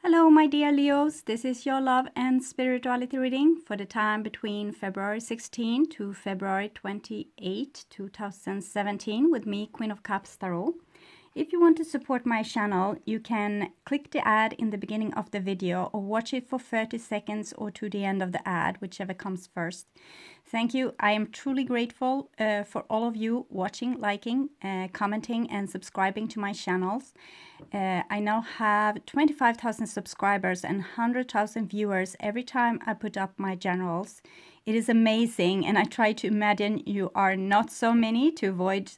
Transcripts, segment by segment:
Hello, my dear Leos. This is your love and spirituality reading for the time between February 16 to February 28, 2017 with me, Queen of Cups Tarot. If you want to support my channel, you can click the ad in the beginning of the video or watch it for 30 seconds or to the end of the ad, whichever comes first. Thank you. I am truly grateful for all of you watching, liking, commenting and subscribing to my channels. I now have 25,000 subscribers and 100,000 viewers every time I put up my generals. It is amazing, and I try to imagine you are not so many to avoid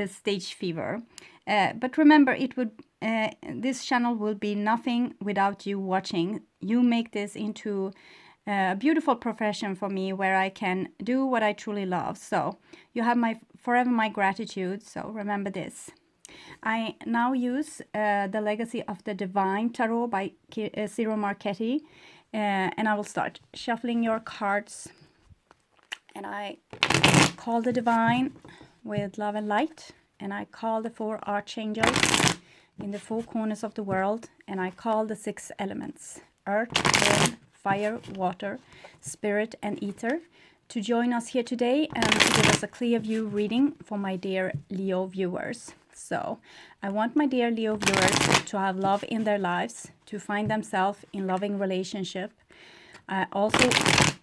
stage fever. But remember, this channel will be nothing without you watching. You make this into a beautiful profession for me where I can do what I truly love. So you have forever my gratitude, so remember this. I now use the Legacy of the Divine Tarot by Ciro Marchetti, and I will start shuffling your cards. And I call the Divine with love and light, and I call the 4 archangels in the 4 corners of the world, and I call the 6 elements, earth, wind, fire, water, spirit, and ether, to join us here today and to give us a clear view reading for my dear Leo viewers. So I want my dear Leo viewers to have love in their lives, to find themselves in loving relationship. I also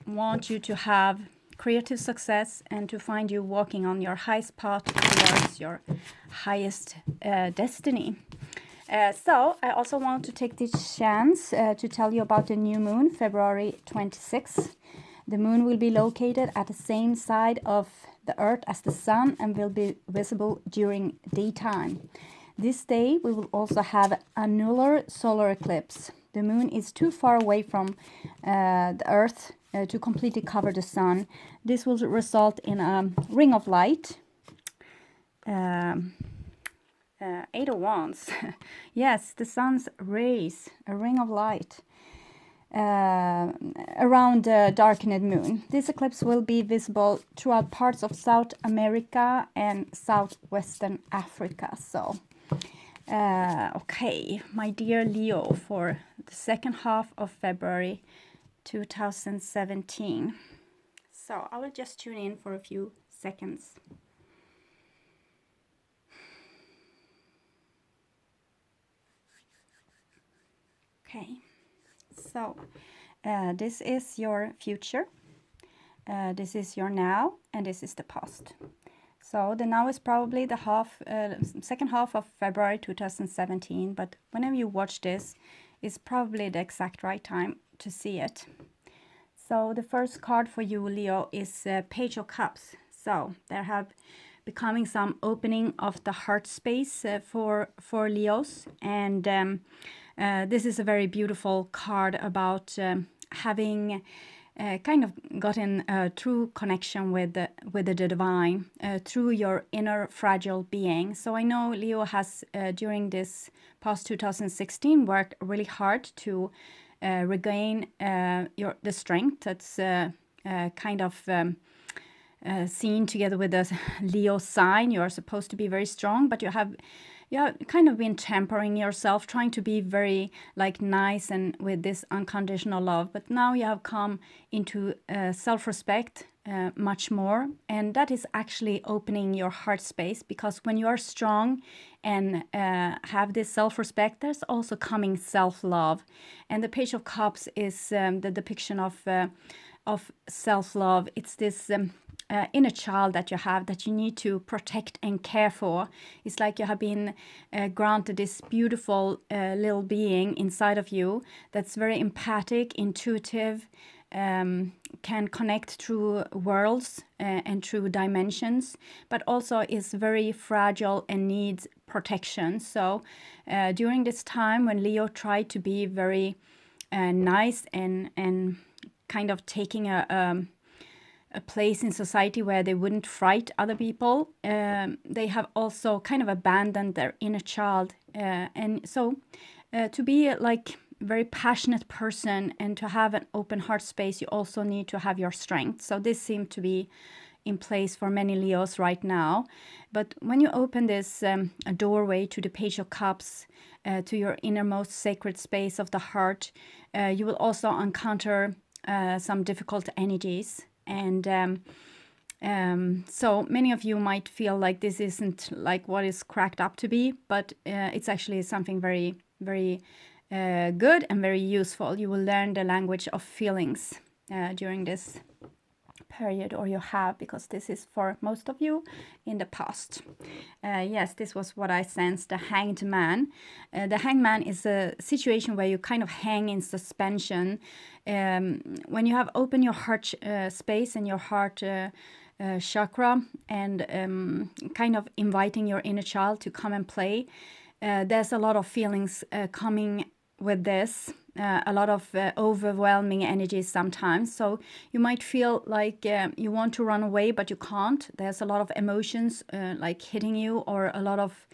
want you to have creative success and to find you walking on your highest path towards your highest destiny. So I also want to take this chance to tell you about the new moon, February 26th. The moon will be located at the same side of the earth as the sun and will be visible during daytime. This day we will also have annular solar eclipse. The moon is too far away from the earth to completely cover the sun. This will result in a ring of light. 8 of Wands. Yes, the sun's rays, a ring of light around the darkened moon. This eclipse will be visible throughout parts of South America and southwestern Africa. So, okay, my dear Leo, for the second half of February 2017. So I will just tune in for a few seconds. Okay, so this is your future, this is your now, and this is the past. So the now is probably the second half of February 2017, but whenever you watch this, it's probably the exact right time to see it. So the first card for you, Leo, is Page of Cups. So there have becoming some opening of the heart space for Leos, and this is a very beautiful card about having kind of gotten a true connection with the divine through your inner fragile being. So I know Leo has during this past 2016 worked really hard to regain the strength that's kind of seen together with the Leo sign. You are supposed to be very strong, but you have kind of been tempering yourself, trying to be very nice and with this unconditional love. But now you have come into self-respect much more, and that is actually opening your heart space, because when you are strong and have this self-respect, there's also coming self-love. And the Page of Cups is the depiction of self-love. It's this inner child that you have that you need to protect and care for. It's like you have been granted this beautiful little being inside of you that's very empathic, intuitive, can connect through worlds and through dimensions, but also is very fragile and needs protection. So during this time when Leo tried to be very nice and kind of taking a place in society where they wouldn't fright other people, they have also kind of abandoned their inner child. And so to be like very passionate person and to have an open heart space, you also need to have your strength. So this seemed to be in place for many Leos right now. But when you open this a doorway to the Page of Cups, to your innermost sacred space of the heart, you will also encounter some difficult energies. And so many of you might feel like this isn't like what is cracked up to be, but it's actually something very, very good and very useful. You will learn the language of feelings during this period, or you have, because this is for most of you in the past. Yes, this was what I sensed, the Hanged Man. The Hanged Man is a situation where you kind of hang in suspension. When you have opened your heart space and your heart chakra, and kind of inviting your inner child to come and play, there's a lot of feelings coming with this, a lot of overwhelming energies sometimes. So you might feel like you want to run away, but you can't. There's a lot of emotions like hitting you, or a lot of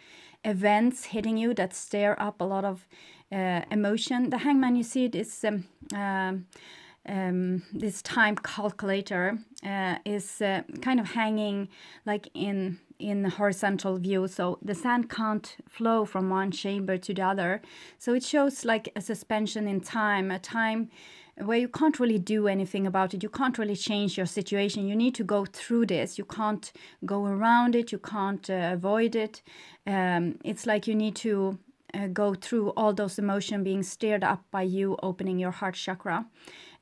events hitting you that stir up a lot of emotion. The Hangman, you see, it is this time calculator is kind of hanging like in horizontal view, so the sand can't flow from one chamber to the other. So it shows like a suspension in time, a time where you can't really do anything about it. You can't really change your situation. You need to go through this. You can't go around it. You can't avoid it. It's like you need to go through all those emotions being stirred up by you opening your heart chakra.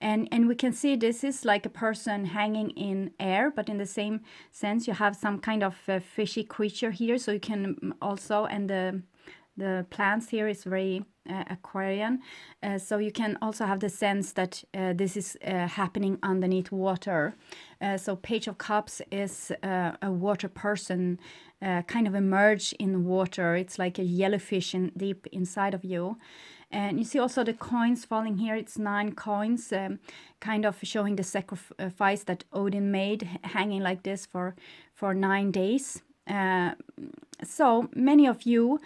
And we can see this is like a person hanging in air, but in the same sense, you have some kind of fishy creature here. So you can also, and the plants here is very Aquarian. So you can also have the sense that this is happening underneath water. So Page of Cups is a water person, kind of emerge in water. It's like a jellyfish deep inside of you. And you see also the coins falling here. It's 9 coins, kind of showing the sacrifice that Odin made, hanging like this for 9 days. So many of you,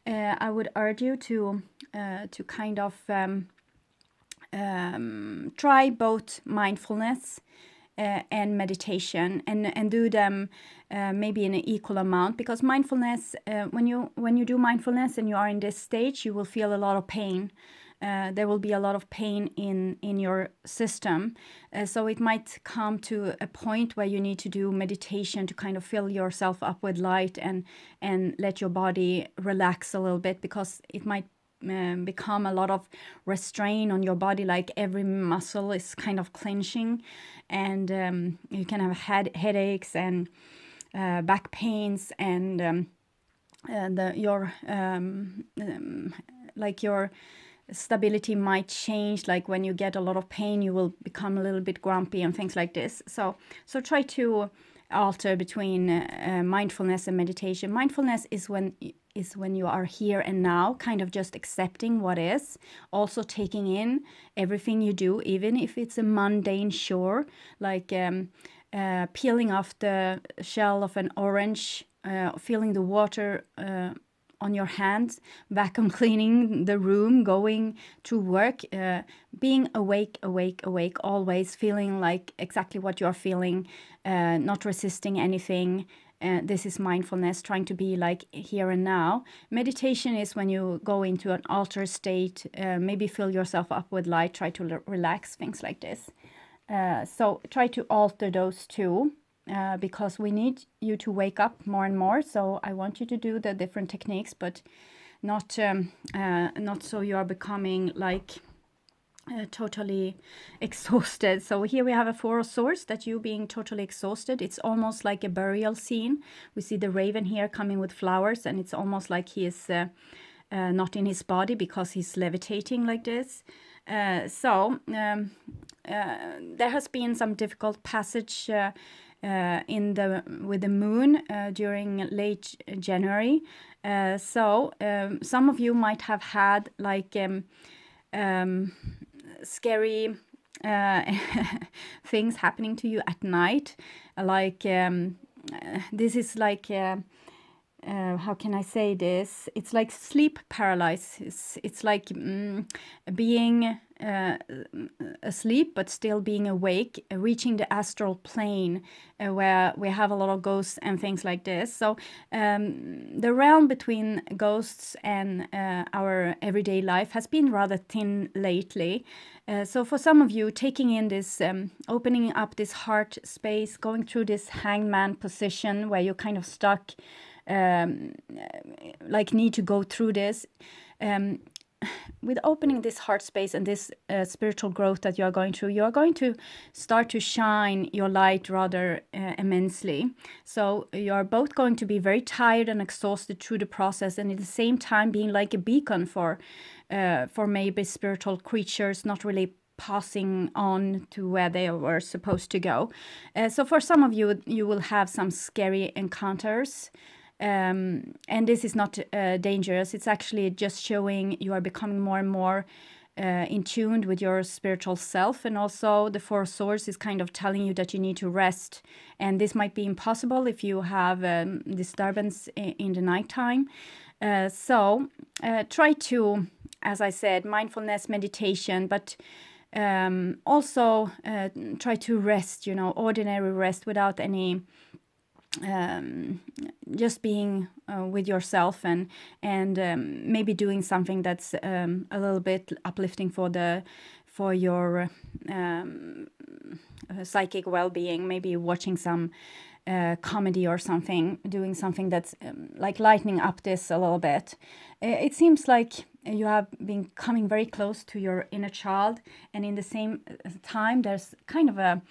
I would urge you to kind of try both mindfulness and meditation, and do them maybe in an equal amount, because mindfulness, when you do mindfulness and you are in this stage, you will feel a lot of pain. There will be a lot of pain in your system. So it might come to a point where you need to do meditation to kind of fill yourself up with light and let your body relax a little bit, because it might become a lot of restraint on your body, like every muscle is kind of clenching, and you can have headaches and back pains, and your stability might change. Like when you get a lot of pain, you will become a little bit grumpy and things like this. So try to alter between mindfulness and meditation. Mindfulness is when you are here and now, kind of just accepting what is, also taking in everything you do, even if it's a mundane chore, like peeling off the shell of an orange, feeling the water on your hands, vacuum cleaning the room, going to work, being awake, always feeling like exactly what you're feeling, not resisting anything. This is mindfulness, trying to be like here and now. Meditation is when you go into an altered state, maybe fill yourself up with light, try to relax, things like this. So try to alter those two, because we need you to wake up more and more. So I want you to do the different techniques, but not so you are becoming like totally exhausted. So here we have a 4 of Swords, that you being totally exhausted. It's almost like a burial scene. We see the raven here coming with flowers, and it's almost like he is not in his body, because he's levitating like this. So there has been some difficult passage with the moon during late January. So some of you might have had like scary things happening to you at night, like this is like how can I say this? It's like sleep paralysis. It's like being asleep but still being awake, reaching the astral plane where we have a lot of ghosts and things like this. So the realm between ghosts and our everyday life has been rather thin lately. So for some of you, taking in this, opening up this heart space, going through this hangman position where you're kind of stuck, like need to go through this. With opening this heart space and this spiritual growth that you are going through, you are going to start to shine your light rather immensely. So you are both going to be very tired and exhausted through the process, and at the same time being like a beacon for maybe spiritual creatures not really passing on to where they were supposed to go. So for some of you, you will have some scary encounters. And this is not dangerous. It's actually just showing you are becoming more and more in tune with your spiritual self. And also the Four of Swords is kind of telling you that you need to rest. And this might be impossible if you have disturbance in the nighttime. So try to, as I said, mindfulness, meditation, but also try to rest, ordinary rest without any just being with yourself and maybe doing something that's a little bit uplifting for your psychic well-being, maybe watching some comedy or something, doing something that's like lightening up this a little bit. It seems like you have been coming very close to your inner child, and in the same time there's kind of a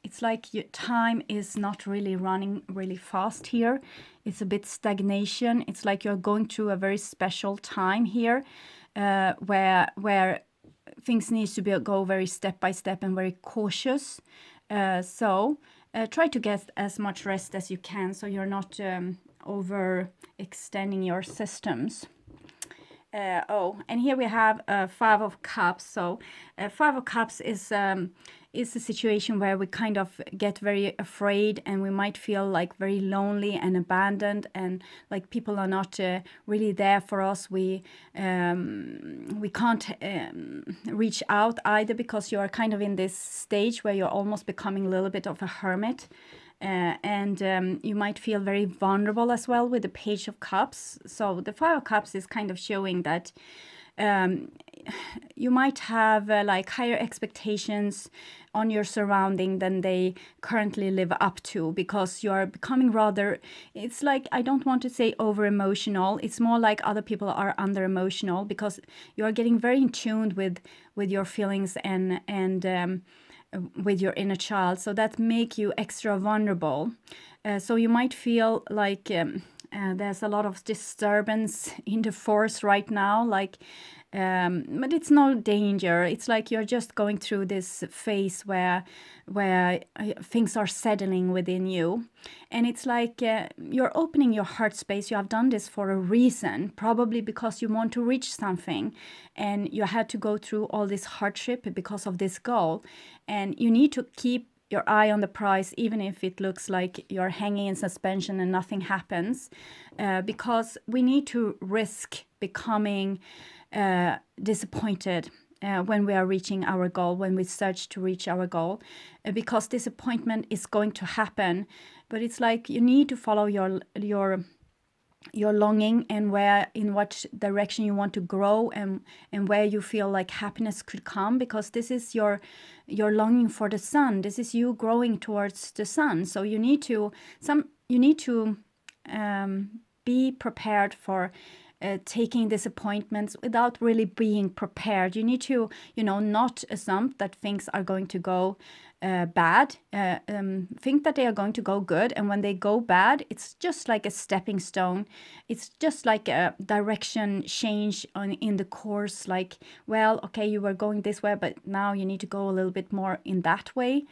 it's like your time is not really running really fast here. It's a bit stagnation. It's like you're going through a very special time here, where things need to go very step by step and very cautious. So try to get as much rest as you can, so you're not overextending your systems. And here we have Five of Cups. So Five of Cups is a situation where we kind of get very afraid, and we might feel like very lonely and abandoned, and like people are not really there for us. We can't reach out either, because you are kind of in this stage where you're almost becoming a little bit of a hermit. And you might feel very vulnerable as well with the Page of Cups. So the Five of Cups is kind of showing that you might have like higher expectations on your surrounding than they currently live up to, because you are becoming rather, it's like, I don't want to say over emotional, it's more like other people are under emotional, because you are getting very in tune with your feelings and with your inner child. So that make you extra vulnerable. So you might feel like there's a lot of disturbance in the force right now, like but it's no danger. It's like you're just going through this phase where things are settling within you, and it's like you're opening your heart space. You have done this for a reason, probably because you want to reach something, and you had to go through all this hardship because of this goal, and you need to keep your eye on the prize, even if it looks like you're hanging in suspension and nothing happens, because we need to risk becoming disappointed when we are reaching our goal, when we search to reach our goal, because disappointment is going to happen. But it's like you need to follow your longing, and in what direction you want to grow, and where you feel like happiness could come, because this is your longing for the sun. This is you growing towards the sun. So you need to be prepared for taking disappointments without really being prepared. You need to, not assume that things are going to go bad. Think that they are going to go good. And when they go bad, it's just like a stepping stone. It's just like a direction change in the course. Like, well, okay, you were going this way, but now you need to go a little bit more in that way.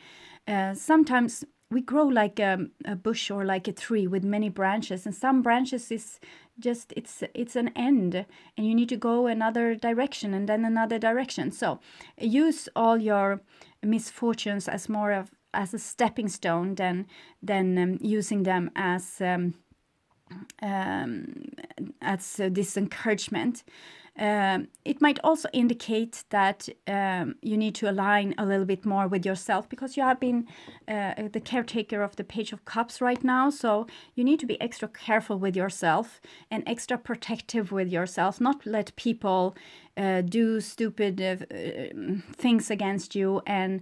Sometimes we grow like a bush or like a tree with many branches, and some branches is just it's an end, and you need to go another direction and then another direction. So use all your misfortunes as more as a stepping stone than using them as as this encouragement. It might also indicate that you need to align a little bit more with yourself, because you have been the caretaker of the Page of Cups right now. So you need to be extra careful with yourself and extra protective with yourself, not let people do stupid things against you and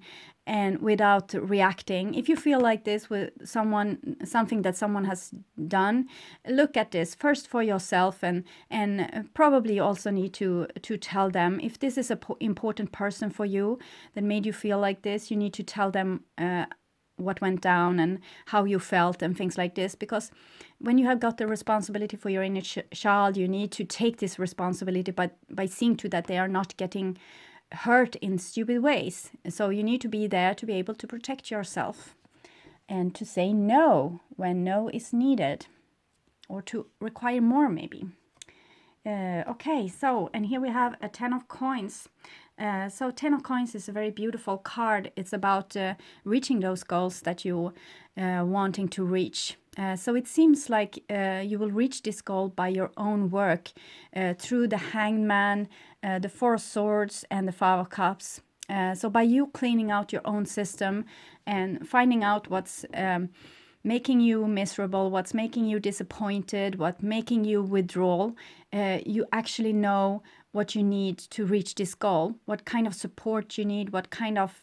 without reacting. If you feel like this with something that someone has done, look at this first for yourself, and probably also need to tell them, if this is an important person for you that made you feel like this, you need to tell them what went down and how you felt and things like this. Because when you have got the responsibility for your inner child, you need to take this responsibility by seeing to that they are not getting hurt in stupid ways. So you need to be there to be able to protect yourself and to say no when no is needed, or to require more maybe. Okay, so, and here we have a 10 of coins. So 10 of coins is a very beautiful card. It's about reaching those goals that you wanting to reach. So it seems like you will reach this goal by your own work through the Hangman, the Four of Swords, and the Five of Cups. So by you cleaning out your own system and finding out what's making you miserable, what's making you disappointed, what's making you withdraw, you actually know what you need to reach this goal, what kind of support you need, what kind of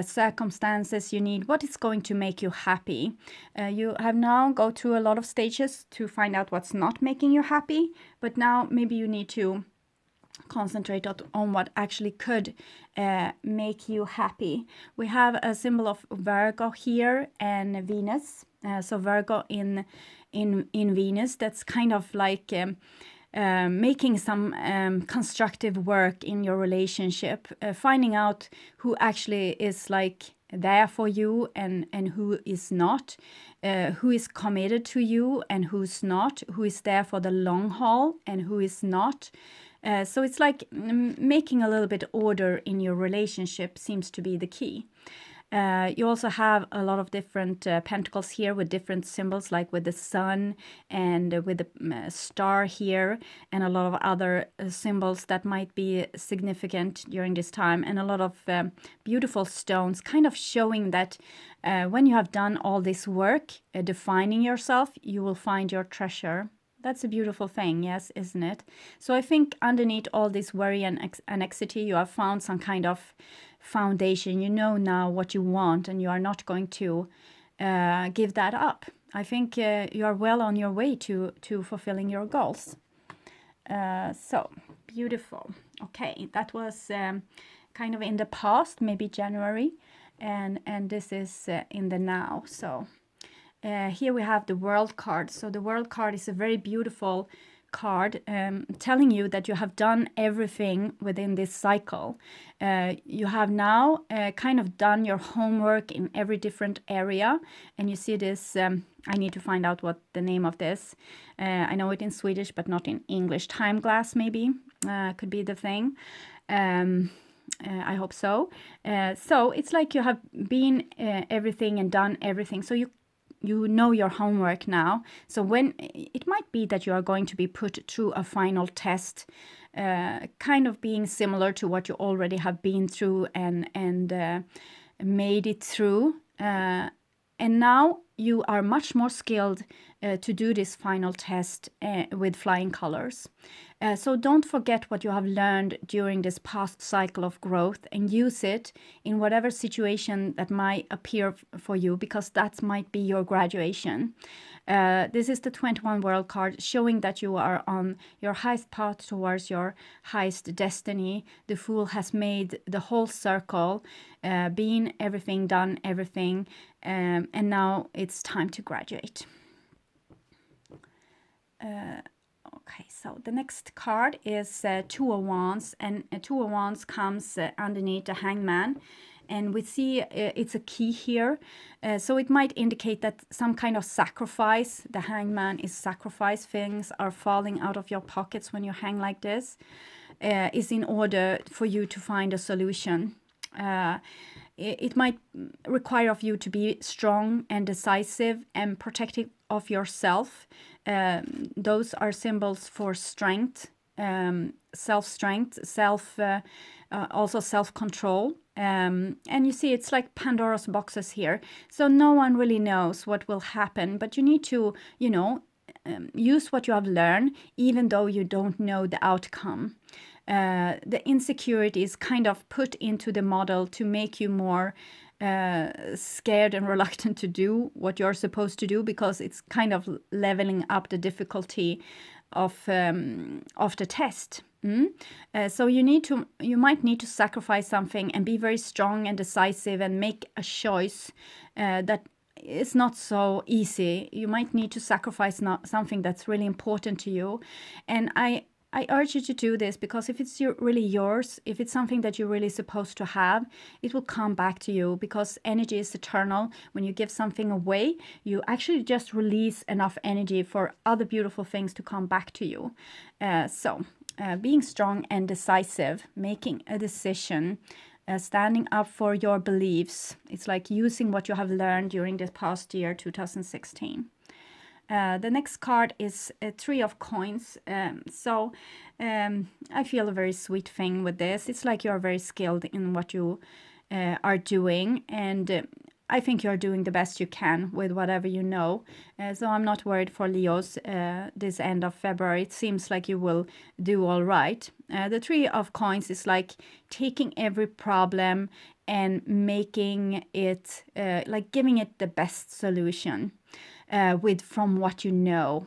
circumstances you need, what is going to make you happy. You have now go through a lot of stages to find out what's not making you happy, but now maybe you need to concentrate on what actually could make you happy. We have a symbol of Virgo here and Venus. So Virgo in Venus, that's kind of like making some constructive work in your relationship, finding out who actually is like there for you and who is not, who is committed to you and who's not, who is there for the long haul and who is not. So it's like making a little bit order in your relationship seems to be the key. You also have a lot of different pentacles here with different symbols, like with the sun and with the star here, and a lot of other symbols that might be significant during this time, and a lot of beautiful stones, kind of showing that when you have done all this work, defining yourself, you will find your treasure. That's a beautiful thing, yes, isn't it? So I think underneath all this worry and anxiety, you have found some kind of foundation. You know now what you want, and you are not going to give that up. I think you are well on your way to fulfilling your goals. So beautiful. Okay, that was kind of in the past, maybe January, and this is in the now. So here we have the World card. So the World card is a very beautiful card, telling you that you have done everything within this cycle. You have now kind of done your homework in every different area, and you see this, I need to find out what the name of this, I know it in Swedish but not in English, time glass maybe, could be the thing. I hope so. So it's like you have been everything and done everything, so you know your homework now. So when it might be that you are going to be put through a final test, kind of being similar to what you already have been through and made it through, and now you are much more skilled to do this final test with flying colors. So don't forget what you have learned during this past cycle of growth, and use it in whatever situation that might appear for you, because that might be your graduation. This is the 21 World card, showing that you are on your highest path towards your highest destiny. The Fool has made the whole circle, been everything, done everything, and now it's time to graduate. Okay, so the next card is Two of Wands, and Two of Wands comes underneath the Hangman, and we see it's a key here, so it might indicate that some kind of sacrifice, the Hangman is sacrifice, things are falling out of your pockets when you hang like this, is in order for you to find a solution. it might require of you to be strong and decisive and protective of yourself. Those are symbols for strength, self-strength, also self-control. And you see, it's like Pandora's boxes here. So no one really knows what will happen, but you need to, use what you have learned, even though you don't know the outcome. The insecurity is kind of put into the model to make you more scared and reluctant to do what you're supposed to do, because it's kind of leveling up the difficulty of the test. So you might need to sacrifice something and be very strong and decisive and make a choice that is not so easy. You might need to sacrifice something that's really important to you. And I urge you to do this, because if it's really yours, if it's something that you're really supposed to have, it will come back to you, because energy is eternal. When you give something away, you actually just release enough energy for other beautiful things to come back to you. Being strong and decisive, making a decision, standing up for your beliefs. It's like using what you have learned during this past year, 2016. The next card is a Three of Coins. I feel a very sweet thing with this. It's like you're very skilled in what you are doing, and I think you're doing the best you can with whatever you know. So I'm not worried for Leos this end of February. It seems like you will do all right. The Three of Coins is like taking every problem and making it, like giving it the best solution from what you know.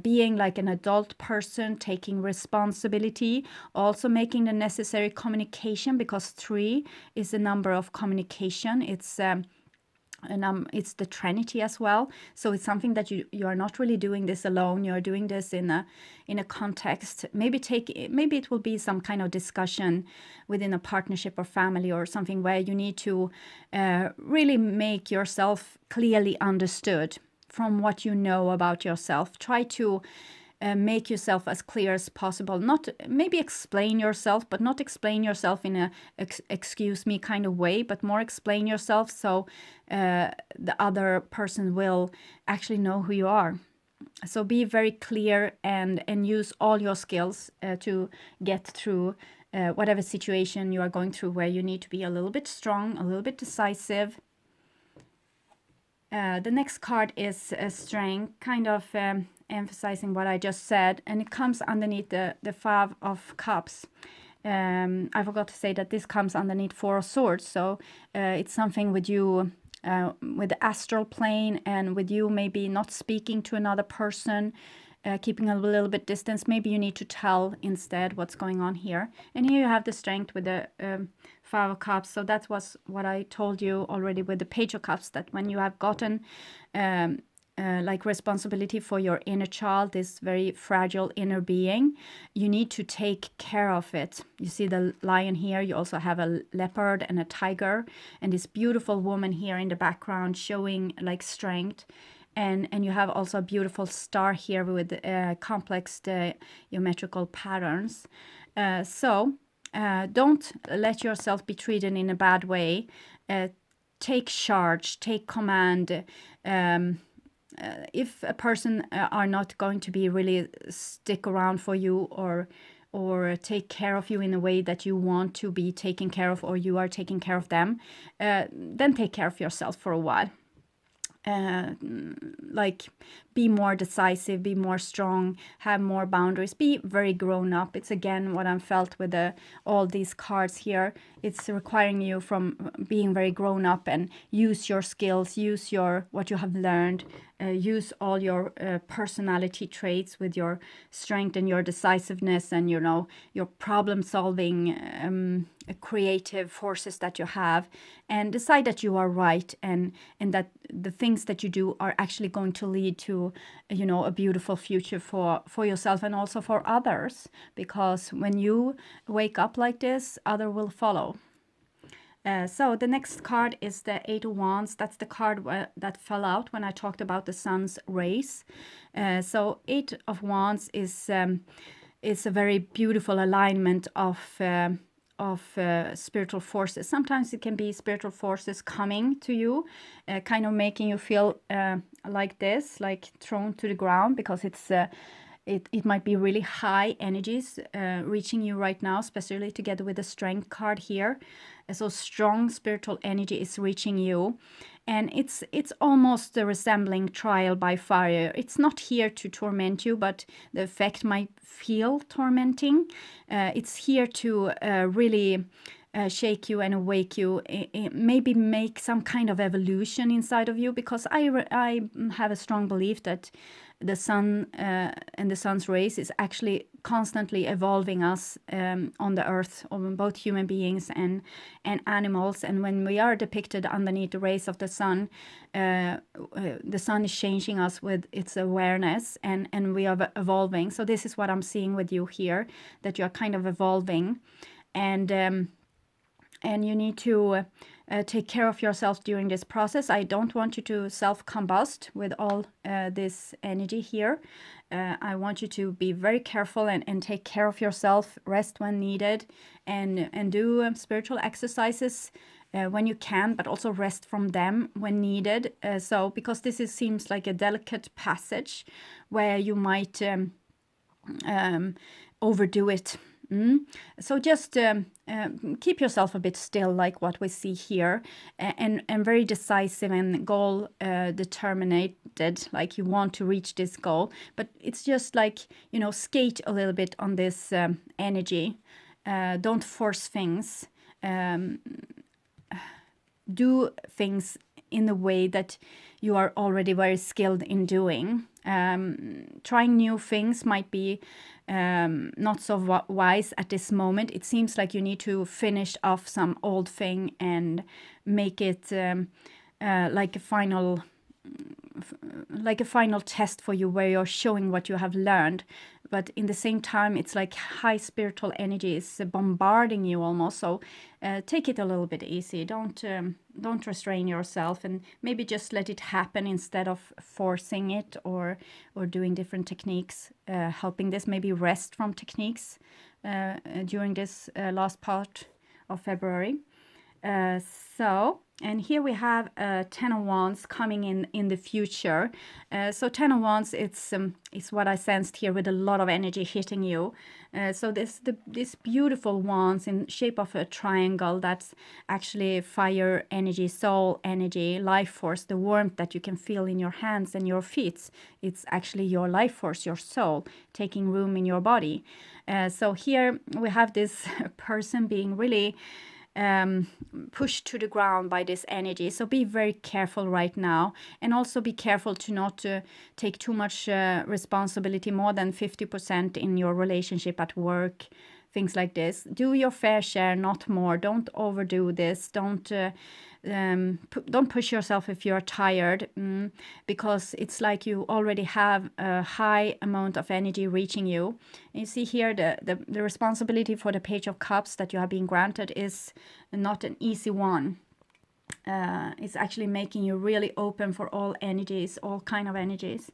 Being like an adult person, taking responsibility, also making the necessary communication, because 3 is the number of communication. It's the Trinity as well. So it's something that you are not really doing this alone. You're doing this in a context. Maybe it will be some kind of discussion within a partnership or family or something, where you need to really make yourself clearly understood from what you know about yourself. Try to make yourself as clear as possible. Not maybe explain yourself, but not explain yourself in a excuse me kind of way, but more explain yourself so the other person will actually know who you are. So be very clear and use all your skills to get through whatever situation you are going through, where you need to be a little bit strong, a little bit decisive. The next card is Strength, kind of emphasizing what I just said, and it comes underneath the Five of Cups. I forgot to say that this comes underneath Four of Swords, so it's something with you, with the astral plane, and with you maybe not speaking to another person, keeping a little bit distance. Maybe you need to tell instead what's going on here. And here you have the Strength with the Five of Cups. So that was what I told you already with the Page of Cups, that when you have gotten like responsibility for your inner child, this very fragile inner being, you need to take care of it. You see the lion here, you also have a leopard and a tiger, and this beautiful woman here in the background showing like strength. And you have also a beautiful star here with complex geometrical patterns. So don't let yourself be treated in a bad way. Take charge, take command. If a person are not going to be really stick around for you or take care of you in a way that you want to be taken care of, or you are taking care of them, then take care of yourself for a while. Like be more decisive, be more strong, have more boundaries, be very grown up. It's again what I felt with all these cards here. It's requiring you from being very grown up and use your skills, use what you have learned, use all your personality traits with your strength and your decisiveness and your problem solving creative forces that you have, and decide that you are right and that the things that you do are actually going to lead to a beautiful future for yourself and also for others, because when you wake up like this, other will follow. So the next card is the Eight of Wands. That's the card that fell out when I talked about the sun's rays. So Eight of Wands is a very beautiful alignment of spiritual forces. Sometimes it can be spiritual forces coming to you, kind of making you feel like this, like thrown to the ground, because it might be really high energies reaching you right now, especially together with the strength card here. So strong spiritual energy is reaching you, and it's almost resembling trial by fire. It's not here to torment you, but the effect might feel tormenting. It's here to really shake you and awake you, maybe make some kind of evolution inside of you, because I have a strong belief that the sun and the sun's rays is actually constantly evolving us on the earth, on both human beings and animals. And when we are depicted underneath the rays of the sun is changing us with its awareness, and we are evolving. So this is what I'm seeing with you here, that you're kind of evolving, and you need to take care of yourself during this process. I don't want you to self-combust with all this energy here. I want you to be very careful and take care of yourself, rest when needed, and do spiritual exercises when you can, but also rest from them when needed. So because this seems like a delicate passage where you might overdo it. So just keep yourself a bit still, like what we see here, and very decisive and goal determined, like you want to reach this goal. But it's just like, skate a little bit on this energy. Don't force things. Do things in the way that you are already very skilled in doing. Trying new things might be not so wise at this moment. It seems like you need to finish off some old thing and make it like a final test for you, where you're showing what you have learned. But in the same time, it's like high spiritual energy is bombarding you almost. So take it a little bit easy. Don't restrain yourself, and maybe just let it happen instead of forcing it or doing different techniques. Helping this, maybe rest from techniques during this last part of February. And here we have 10 of Wands coming in the future. So 10 of Wands, it's what I sensed here, with a lot of energy hitting you. So this beautiful wands in shape of a triangle, that's actually fire energy, soul energy, life force, the warmth that you can feel in your hands and your feet. It's actually your life force, your soul, taking room in your body. So here we have this person being really pushed to the ground by this energy. So be very careful right now, and also be careful to not take too much responsibility, more than 50% in your relationship, at work, things like this. Do your fair share, not more. Don't overdo this. Don't push yourself if you're tired, because it's like you already have a high amount of energy reaching you. And you see here the responsibility for the Page of Cups that you have been granted is not an easy one. It's actually making you really open for all energies, all kind of energies.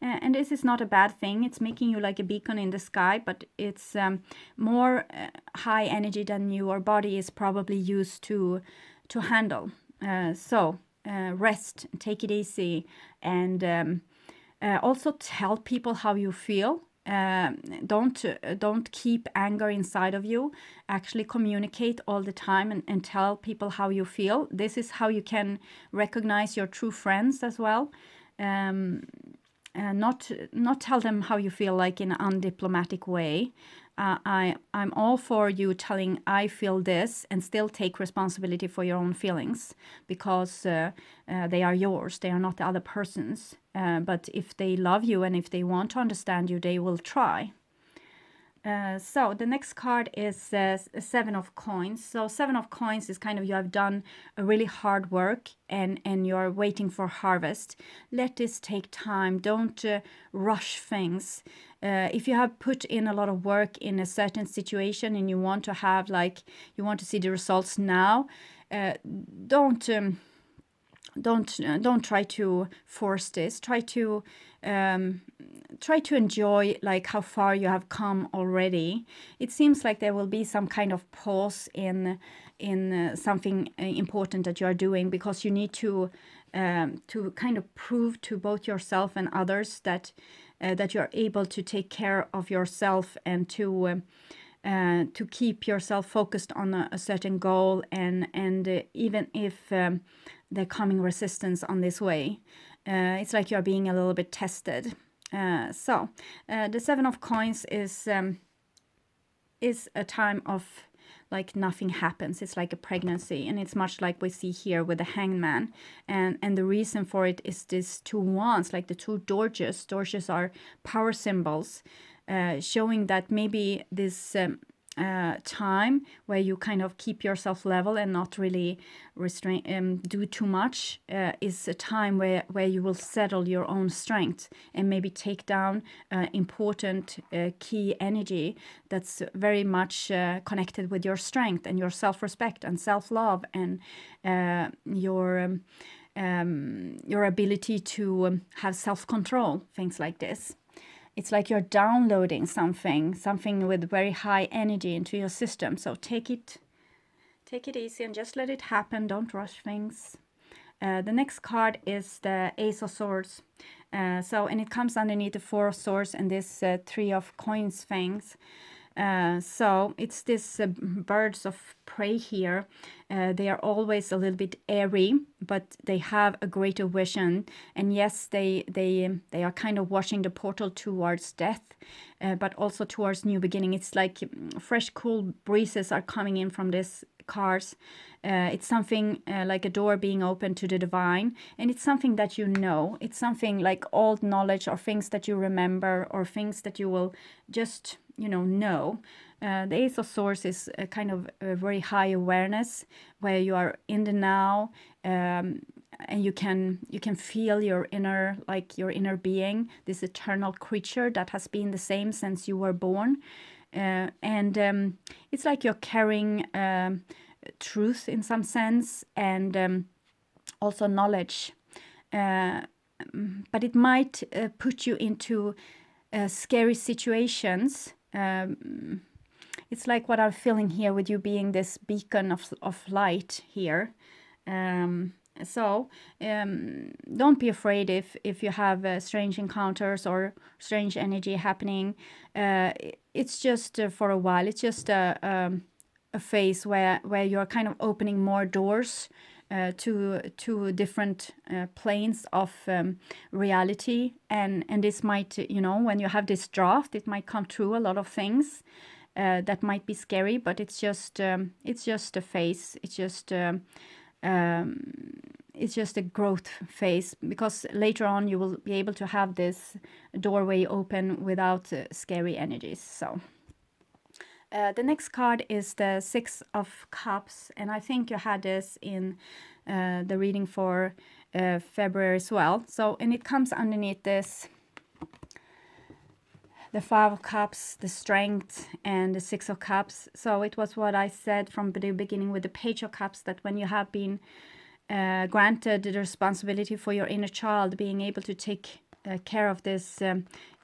And this is not a bad thing. It's making you like a beacon in the sky, but it's more high energy than your body is probably used to handle. So rest, take it easy, and also tell people how you feel. Don't keep anger inside of you. Actually communicate all the time and tell people how you feel. This is how you can recognize your true friends as well. Not tell them how you feel like in an undiplomatic way. I'm all for you telling I feel this, and still take responsibility for your own feelings, because they are yours. They are not the other person's. But if they love you and if they want to understand you, they will try. So the next card is Seven of Coins. So Seven of Coins is kind of, you have done a really hard work and you're waiting for harvest. Let this take time. Don't rush things. If you have put in a lot of work in a certain situation and you want to have you want to see the results now, don't try to force this. Try to try to enjoy like how far you have come already. It seems like there will be some kind of pause in something important that you are doing, because you need to kind of prove to both yourself and others that that you are able to take care of yourself, and to keep yourself focused on a certain goal, and even if they're coming resistance on this way, it's like you're being a little bit tested. So the Seven of Coins is a time of like nothing happens. It's like a pregnancy, and it's much like we see here with the Hangman, and the reason for it is this two wands, like the two Doges. Doges are power symbols, showing that maybe this time where you kind of keep yourself level and not really do too much is a time where you will settle your own strength, and maybe take down important key energy that's very much connected with your strength and your self-respect and self-love, and your ability to have self-control, things like this. It's like you're downloading something with very high energy into your system. So take it easy and just let it happen. Don't rush things. The next card is the Ace of Swords. And it comes underneath the Four of Swords and this Three of Coins things. So it's this birds of prey here. They are always a little bit airy, but they have a greater vision. And yes, they are kind of watching the portal towards death, but also towards new beginning. It's like fresh, cool breezes are coming in from this cards. It's something like a door being opened to the divine, and it's something that you know. It's something like old knowledge, or things that you remember, or things that you will just know. The Ace of Swords is a kind of a very high awareness, where you are in the now, and you can feel your inner being, this eternal creature that has been the same since you were born, and it's like you're carrying truth in some sense, and also knowledge, but it might put you into scary situations. It's like what I'm feeling here with you being this beacon of light here. So don't be afraid if you have strange encounters or strange energy happening. It's just for a while. It's just a phase where you're kind of opening more doors to different planes of reality, and this might, when you have this draft, it might come true a lot of things that might be scary, but it's just a phase. It's just a growth phase, because later on you will be able to have this doorway open without scary energies. So the next card is the Six of Cups, and I think you had this in the reading for February as well. So, and it comes underneath this, the Five of Cups, the Strength, and the Six of Cups. So it was what I said from the beginning with the Page of Cups, that when you have been granted the responsibility for your inner child, being able to take care of this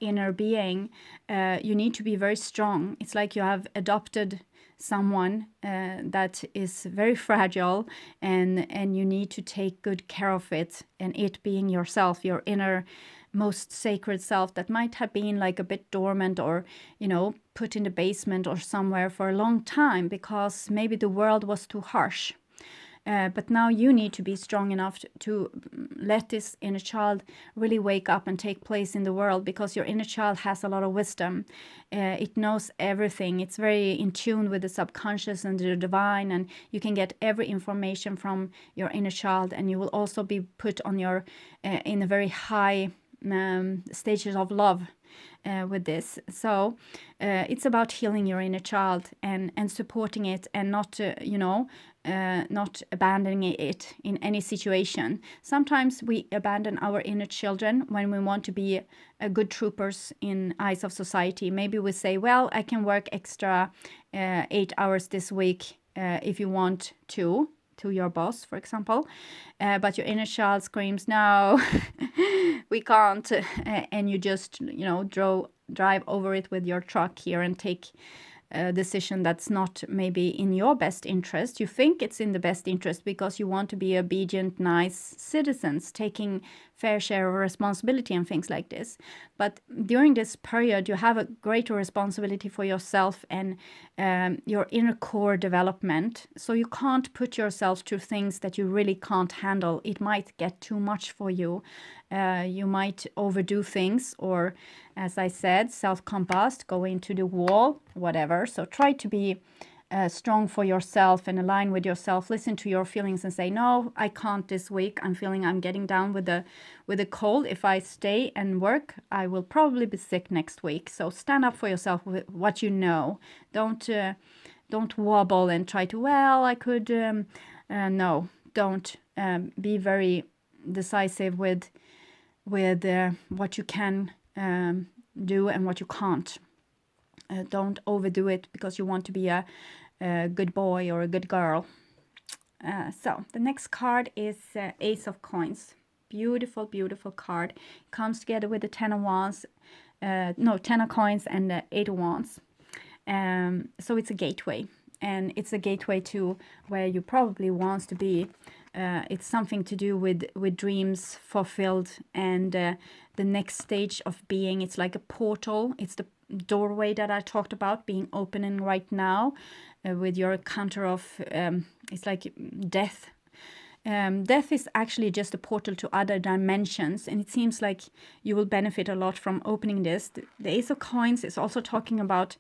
inner being, you need to be very strong. It's like you have adopted someone that is very fragile, and you need to take good care of it, and it being yourself, your inner most sacred self that might have been like a bit dormant, or put in the basement or somewhere for a long time because maybe the world was too harsh. But now you need to be strong enough to let this inner child really wake up and take place in the world, because your inner child has a lot of wisdom. It knows everything. It's very in tune with the subconscious and the divine, and you can get every information from your inner child, and you will also be put on your in a very high stages of love with this. So it's about healing your inner child and supporting it, and not not abandoning it in any situation. Sometimes we abandon our inner children when we want to be a good troopers in eyes of society. Maybe we say, well, I can work extra 8 hours this week if you want to, to your boss, for example, but your inner child screams, no, we can't, and you just, drive over it with your truck here and take a decision that's not maybe in your best interest. You think it's in the best interest because you want to be obedient, nice citizens, taking fair share of responsibility and things like this. But during this period, you have a greater responsibility for yourself and your inner core development. So you can't put yourself through things that you really can't handle. It might get too much for you. You might overdo things, or as I said, self-combust, go into the wall, whatever. So try to be strong for yourself and align with yourself. Listen to your feelings and say, no, I can't this week. I'm feeling I'm getting down with a cold. If I stay and work, I will probably be sick next week. So stand up for yourself with what you know. Don't wobble and try to, well, I could, no, don't. Be very decisive with what you can do and what you can't. Don't overdo it because you want to be a good boy or a good girl. So the next card is Ace of Coins. Beautiful, beautiful card. It comes together with the 10 of Wands, 10 of Coins and the 8 of Wands. So it's a gateway, and it's a gateway to where you probably want to be. It's something to do with dreams fulfilled and the next stage of being. It's like a portal. It's the doorway that I talked about being opening right now with your counter of, it's like death. Death is actually just a portal to other dimensions, and it seems like you will benefit a lot from opening this. The Ace of Coins is also talking about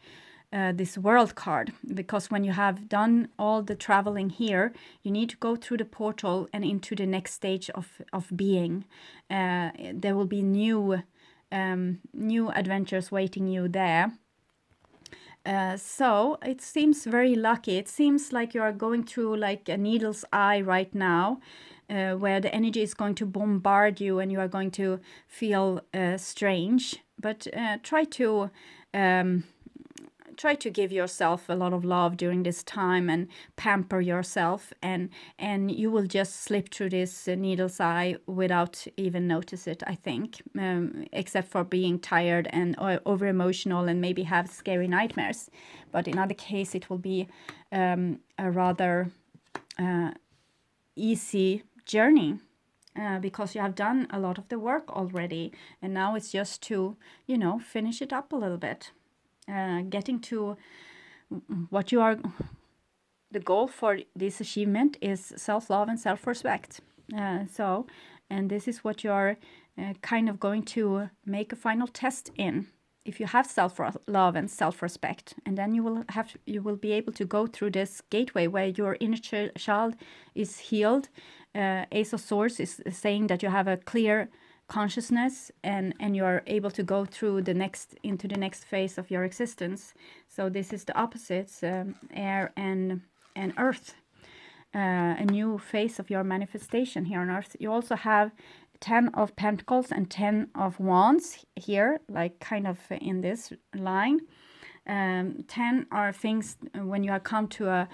this world card, because when you have done all the traveling here, you need to go through the portal and into the next stage of being. There will be new adventures waiting you there. So it seems very lucky. It seems like you are going through like a needle's eye right now, where the energy is going to bombard you and you are going to feel strange. But try to give yourself a lot of love during this time and pamper yourself, and you will just slip through this needle's eye without even notice it, I think, except for being tired and over emotional and maybe have scary nightmares. But in other case, it will be a rather easy journey. Because you have done a lot of the work already, and now it's just to, finish it up a little bit. Getting to what you are, the goal for this achievement is self-love and self-respect. And this is what you're kind of going to make a final test in. If you have self-love and self-respect, and then you will be able to go through this gateway where your inner child is healed. Ace of Swords is saying that you have a clear consciousness and you are able to go through into the next phase of your existence. So this is the opposites, air and earth, a new phase of your manifestation here on earth. You also have 10 of Pentacles and 10 of Wands here, like kind of in this line. 10 are things when you have come to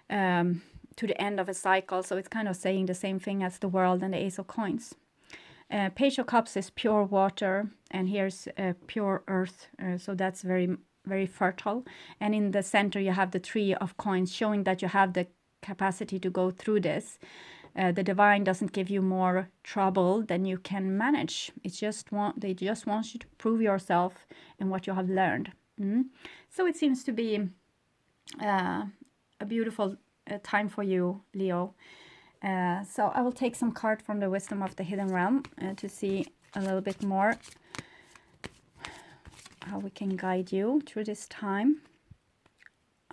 the end of a cycle, so it's kind of saying the same thing as the World and the Ace of Coins. Page of Cups is pure water, and here's pure earth, so that's very, very fertile. And in the center you have the 3 of Coins, showing that you have the capacity to go through this. The divine doesn't give you more trouble than you can manage. They just want you to prove yourself and what you have learned. So it seems to be a beautiful time for you, Leo. So I will take some card from the Wisdom of the Hidden Realm to see a little bit more how we can guide you through this time.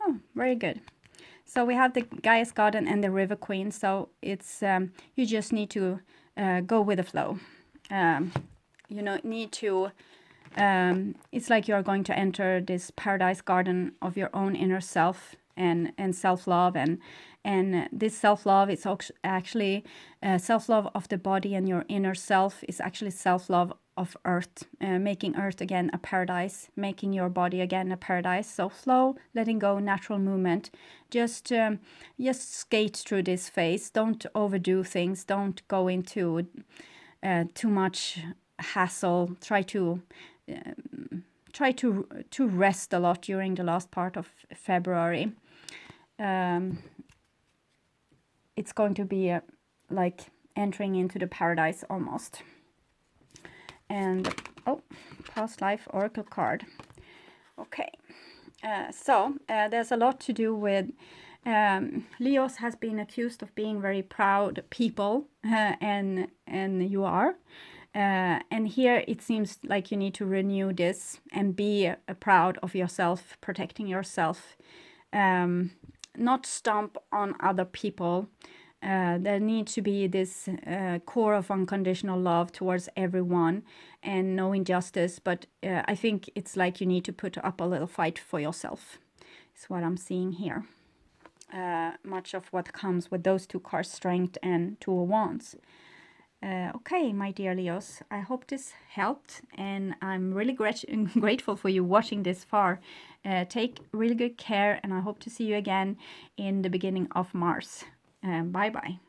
Oh, very good. So we have the Gaia's Garden and the River Queen. So it's you just need to go with the flow. Need to. It's like you're going to enter this paradise garden of your own inner self and self-love, and this self-love is actually self-love of the body, and your inner self is actually self-love of Earth, making Earth again a paradise, making your body again a paradise. So slow, letting go, natural movement. Just skate through this phase. Don't overdo things. Don't go into too much hassle. Try to rest a lot during the last part of February. It's going to be like entering into the paradise almost. And oh, past life oracle card. Okay, so there's a lot to do with Leos has been accused of being very proud people, and you are. And here it seems like you need to renew this and be proud of yourself, protecting yourself, not stomp on other people. There needs to be this core of unconditional love towards everyone and no injustice. But I think it's like you need to put up a little fight for yourself. Is what I'm seeing here. Much of what comes with those two cards, Strength and Two of Wands. Okay, my dear Leos, I hope this helped, and I'm really grateful for you watching this far. Take really good care, and I hope to see you again in the beginning of Mars. Bye-bye.